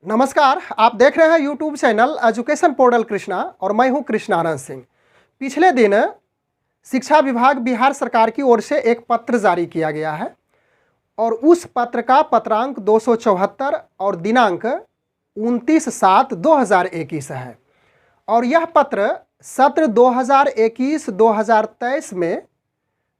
नमस्कार, आप देख रहे हैं YouTube channel education portal Krishna और मैं हूं कृष्णानंद सिंह। पिछले दिन शिक्षा विभाग बिहार सरकार की ओर से एक पत्र जारी किया गया है और उस पत्र का पत्रांक 274 और दिनांक 29/7/2021 है। और यह पत्र सत्र 2021-2023 में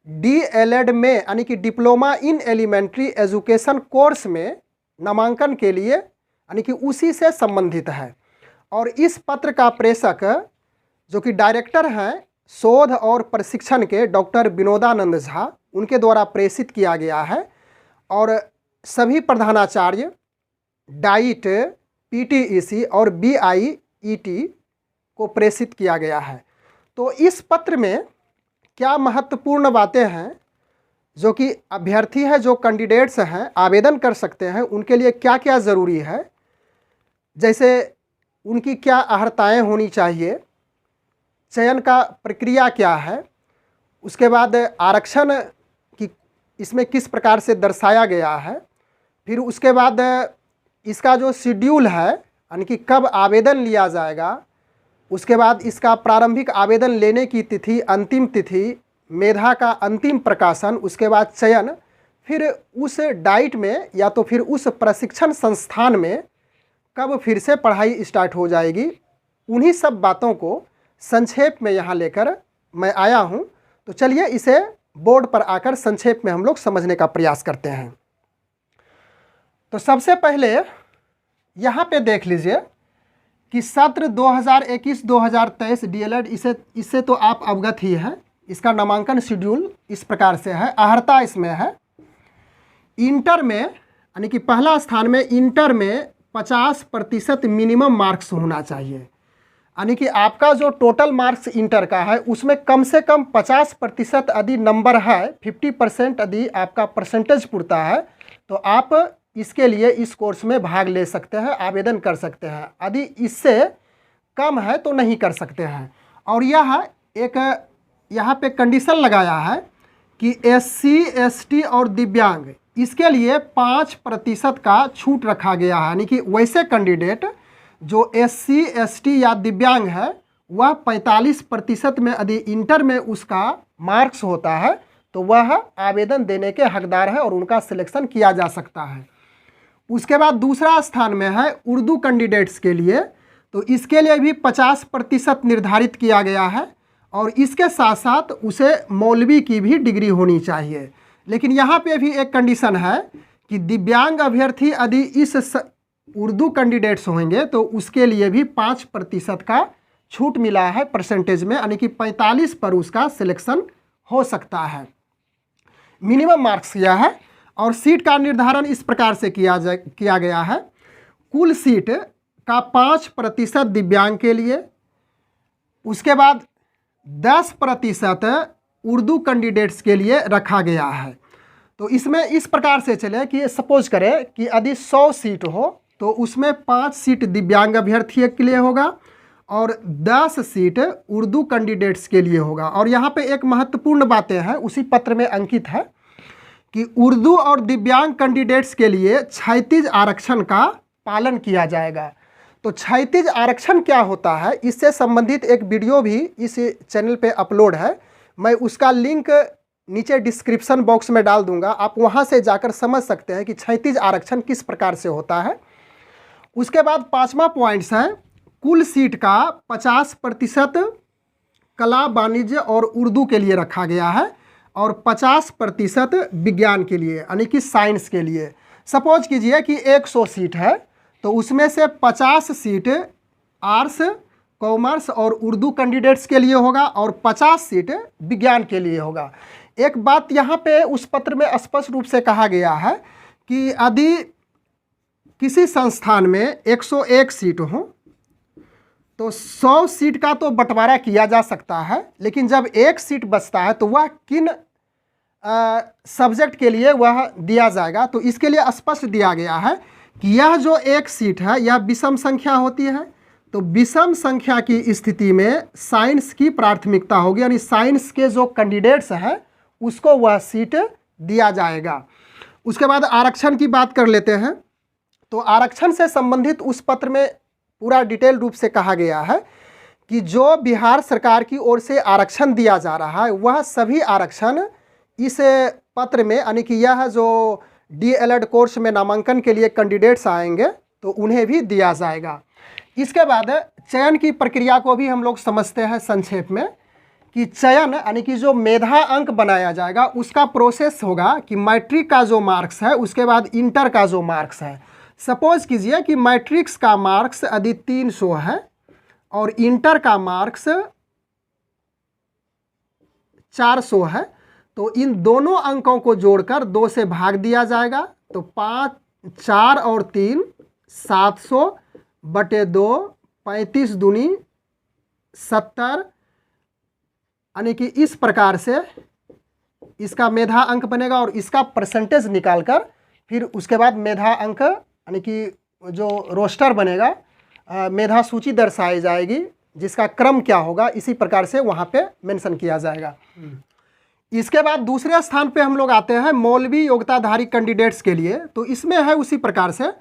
DELED में यानी कि diploma in elementary education course में नामांकन के लिए यानी कि उसी से संबंधित है। और इस पत्र का प्रेषक जो कि डायरेक्टर हैं शोध और प्रशिक्षण के डॉक्टर विनोदानंद झा, उनके द्वारा प्रेषित किया गया है और सभी प्रधानाचार्य डाइट, PTEC और BIET को प्रेषित किया गया है। तो इस पत्र में क्या महत्वपूर्ण बातें हैं जो कि अभ्यर्थी है, जो कैंडिडेट्स हैं आवेदन कर सकते हैं, उनके लिए क्या क्या ज़रूरी है, जैसे उनकी क्या अर्हताएँ होनी चाहिए, चयन का प्रक्रिया क्या है, उसके बाद आरक्षण की इसमें किस प्रकार से दर्शाया गया है, फिर उसके बाद इसका जो शेड्यूल है यानी कि कब आवेदन लिया जाएगा, उसके बाद इसका प्रारंभिक आवेदन लेने की तिथि, अंतिम तिथि, मेधा का अंतिम प्रकाशन, उसके बाद चयन, फिर उस डाइट में या तो फिर उस प्रशिक्षण संस्थान में कब फिर से पढ़ाई स्टार्ट हो जाएगी, उन्हीं सब बातों को संक्षेप में यहाँ लेकर मैं आया हूँ। तो चलिए इसे बोर्ड पर आकर संक्षेप में हम लोग समझने का प्रयास करते हैं। तो सबसे पहले यहाँ पे देख लीजिए कि सत्र 2021-2023 DELED इससे तो आप अवगत ही हैं। इसका नामांकन शेड्यूल इस प्रकार से है। अर्हता इसमें है इंटर में यानी कि पहला स्थान में इंटर में 50% मिनिमम मार्क्स होना चाहिए, यानी कि आपका जो टोटल मार्क्स इंटर का है उसमें कम से कम 50% यदि नंबर है, 50% यदि आपका परसेंटेज पुरता है तो आप इसके लिए इस कोर्स में भाग ले सकते हैं, आवेदन कर सकते हैं। यदि इससे कम है तो नहीं कर सकते हैं। और यह एक यहाँ पे कंडीशन लगाया है कि SC, ST और दिव्यांग इसके लिए 5% का छूट रखा गया है, यानी कि वैसे कैंडिडेट जो SC, ST या दिव्यांग है वह 45% में यदि इंटर में उसका मार्क्स होता है तो वह आवेदन देने के हकदार है और उनका सिलेक्शन किया जा सकता है। उसके बाद दूसरा स्थान में है उर्दू कैंडिडेट्स के लिए, तो इसके लिए भी 50% निर्धारित किया गया है और इसके साथ साथ उसे मौलवी की भी डिग्री होनी चाहिए। लेकिन यहाँ पे भी एक कंडीशन है कि दिव्यांग अभ्यर्थी यदि इस उर्दू कैंडिडेट्स होंगे तो उसके लिए भी 5% का छूट मिला है परसेंटेज में, यानी कि 45 पर उसका सिलेक्शन हो सकता है। मिनिमम मार्क्स यह है। और सीट का निर्धारण इस प्रकार से किया गया है। कुल सीट का 5% दिव्यांग के लिए, उसके बाद 10% उर्दू कैंडिडेट्स के लिए रखा गया है। तो इसमें इस प्रकार से चले कि सपोज करें कि यदि 100 सीट हो तो उसमें 5 सीट दिव्यांग अभ्यर्थी के लिए होगा और 10 सीट उर्दू कैंडिडेट्स के लिए होगा। और यहाँ पे एक महत्वपूर्ण बातें हैं, उसी पत्र में अंकित है कि उर्दू और दिव्यांग कैंडिडेट्स के लिए क्षैतिज आरक्षण का पालन किया जाएगा। तो क्षैतिज आरक्षण क्या होता है, इससे संबंधित एक वीडियो भी इस चैनल पे अपलोड है। मैं उसका लिंक नीचे डिस्क्रिप्शन बॉक्स में डाल दूंगा, आप वहां से जाकर समझ सकते हैं कि क्षैतिज आरक्षण किस प्रकार से होता है। उसके बाद 5वां पॉइंट्स है कुल सीट का 50% कला, वाणिज्य और उर्दू के लिए रखा गया है और 50% विज्ञान के लिए यानी कि साइंस के लिए। सपोज कीजिए कि 100 सीट है तो उसमें से 50 सीट आर्ट्स, कॉमर्स और उर्दू कैंडिडेट्स के लिए होगा और 50 सीट विज्ञान के लिए होगा। एक बात यहाँ पे उस पत्र में स्पष्ट रूप से कहा गया है कि यदि किसी संस्थान में 101 सीट हो तो 100 सीट का तो बंटवारा किया जा सकता है, लेकिन जब एक सीट बचता है तो वह किन सब्जेक्ट के लिए वह दिया जाएगा, तो इसके लिए स्पष्ट दिया गया है कि यह जो एक सीट है यह विषम संख्या होती है। तो विषम संख्या की स्थिति में साइंस की प्राथमिकता होगी, यानी साइंस के जो कैंडिडेट्स हैं उसको वह सीट दिया जाएगा। उसके बाद आरक्षण की बात कर लेते हैं। तो आरक्षण से संबंधित उस पत्र में पूरा डिटेल रूप से कहा गया है कि जो बिहार सरकार की ओर से आरक्षण दिया जा रहा है वह सभी आरक्षण इस पत्र में, यानी कि यह जो DELED कोर्स में नामांकन के लिए कैंडिडेट्स आएंगे तो उन्हें भी दिया जाएगा। इसके बाद चयन की प्रक्रिया को भी हम लोग समझते हैं संक्षेप में कि चयन यानी कि जो मेधा अंक बनाया जाएगा उसका प्रोसेस होगा कि मैट्रिक का जो मार्क्स है उसके बाद इंटर का जो मार्क्स है। सपोज कीजिए कि मैट्रिक्स का मार्क्स यदि 300 है और इंटर का मार्क्स 400 है, तो इन दोनों अंकों को जोड़कर 2 से भाग दिया जाएगा। तो 5, 4 और 3 700/2, 35 दूनी 70, यानी कि इस प्रकार से इसका मेधा अंक बनेगा और इसका परसेंटेज निकालकर फिर उसके बाद मेधा अंक यानी कि जो रोस्टर बनेगा, मेधा सूची दर्शाई जाएगी जिसका क्रम क्या होगा, इसी प्रकार से वहाँ पे मेंशन किया जाएगा। इसके बाद दूसरे स्थान पे हम लोग आते हैं मौलवी योग्यताधारी कैंडिडेट्स के लिए। तो इसमें है उसी प्रकार से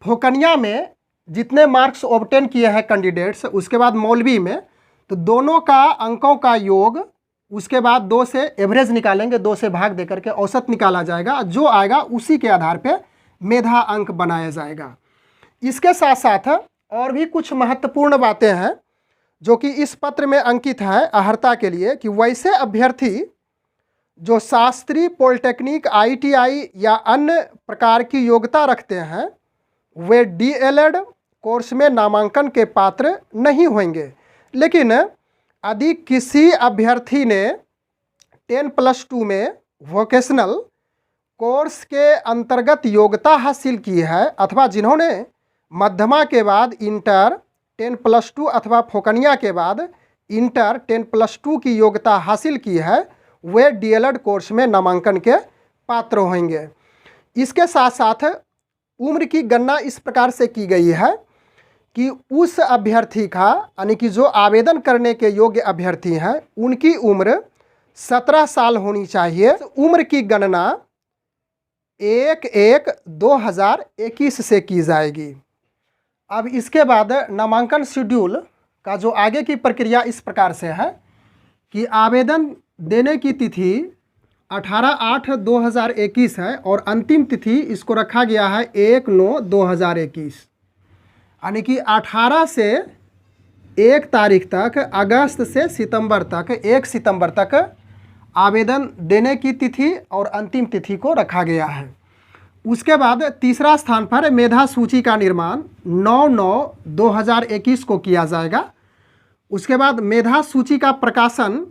फोकनिया में जितने मार्क्स ऑब्टेन किए हैं कैंडिडेट्स, उसके बाद मौलवी में, तो दोनों का अंकों का योग उसके बाद 2 से एवरेज निकालेंगे, 2 से भाग देकर के औसत निकाला जाएगा। जो आएगा उसी के आधार पे मेधा अंक बनाया जाएगा। इसके साथ साथ और भी कुछ महत्वपूर्ण बातें हैं जो कि इस पत्र में अंकित है अहर्ता के लिए कि वैसे अभ्यर्थी जो शास्त्री, पॉलिटेक्निक, ITI या अन्य प्रकार की योग्यता रखते हैं वे DELED कोर्स में नामांकन के पात्र नहीं होंगे। लेकिन यदि किसी अभ्यर्थी ने 10+2 में वोकेशनल कोर्स के अंतर्गत योग्यता हासिल की है अथवा जिन्होंने मध्यमा के बाद इंटर 10+2 अथवा फोकनिया के बाद इंटर 10+2 की योग्यता हासिल की है, वे DELED कोर्स में नामांकन के पात्र होंगे। इसके साथ साथ उम्र की गणना इस प्रकार से की गई है कि उस अभ्यर्थी का यानी कि जो आवेदन करने के योग्य अभ्यर्थी हैं उनकी उम्र 17 साल होनी चाहिए। उम्र की गणना 1/1/2021 से की जाएगी। अब इसके बाद नामांकन शेड्यूल का जो आगे की प्रक्रिया इस प्रकार से है कि आवेदन देने की तिथि 18/8/2021 है और अंतिम तिथि इसको रखा गया है 1/9/2021, यानी कि 18 से 1 तारीख तक, अगस्त से सितंबर तक, 1 सितंबर तक आवेदन देने की तिथि और अंतिम तिथि को रखा गया है। उसके बाद तीसरा स्थान पर मेधा सूची का निर्माण 9/9/2021 को किया जाएगा। उसके बाद मेधा सूची का प्रकाशन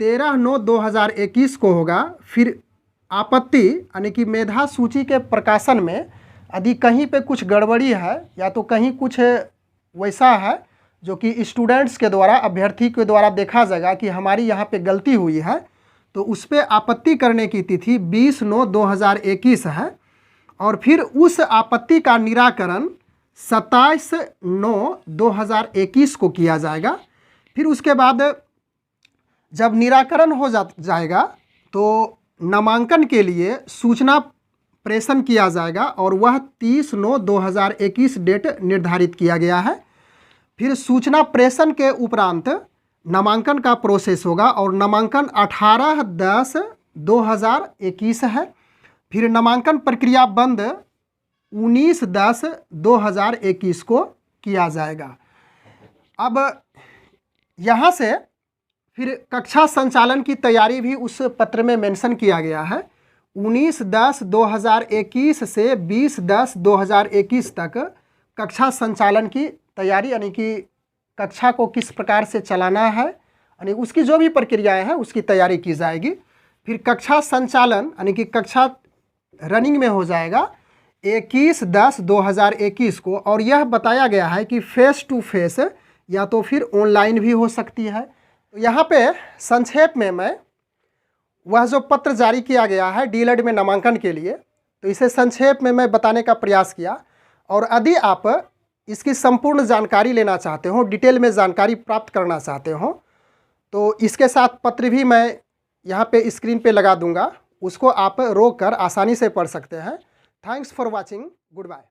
13/9/2021 को होगा। फिर आपत्ति यानी कि मेधा सूची के प्रकाशन में यदि कहीं पे कुछ गड़बड़ी है या तो कहीं कुछ वैसा है जो कि स्टूडेंट्स के द्वारा, अभ्यर्थी के द्वारा देखा जाएगा कि हमारी यहाँ पे गलती हुई है, तो उस पर आपत्ति करने की तिथि 20/9/2021 है और फिर उस आपत्ति का निराकरण 27/9/2021 को किया जाएगा। फिर उसके बाद जब निराकरण हो जाएगा तो नामांकन के लिए सूचना प्रेषण किया जाएगा और वह 30/9/2021 डेट निर्धारित किया गया है। फिर सूचना प्रेषण के उपरांत नामांकन का प्रोसेस होगा और नामांकन 18/10/2021 है। फिर नामांकन प्रक्रिया बंद 19/10/2021 को किया जाएगा। अब यहाँ से फिर कक्षा संचालन की तैयारी भी उस पत्र में मेंशन किया गया है। 19/10/2021 से 20/10/2021 तक कक्षा संचालन की तैयारी, यानी कि कक्षा को किस प्रकार से चलाना है, यानी उसकी जो भी प्रक्रियाएं हैं उसकी तैयारी की जाएगी। फिर कक्षा संचालन यानी कि कक्षा रनिंग में हो जाएगा 21/10/2021 को, और यह बताया गया है कि फेस टू फेस या तो फिर ऑनलाइन भी हो सकती है। तो यहाँ पे संक्षेप में मैं वह जो पत्र जारी किया गया है DELED में नामांकन के लिए, तो इसे संक्षेप में मैं बताने का प्रयास किया। और यदि आप इसकी संपूर्ण जानकारी लेना चाहते हो, डिटेल में जानकारी प्राप्त करना चाहते हो, तो इसके साथ पत्र भी मैं यहाँ पे स्क्रीन पे लगा दूंगा, उसको आप रोक कर आसानी से पढ़ सकते हैं। Thanks for watching, good bye.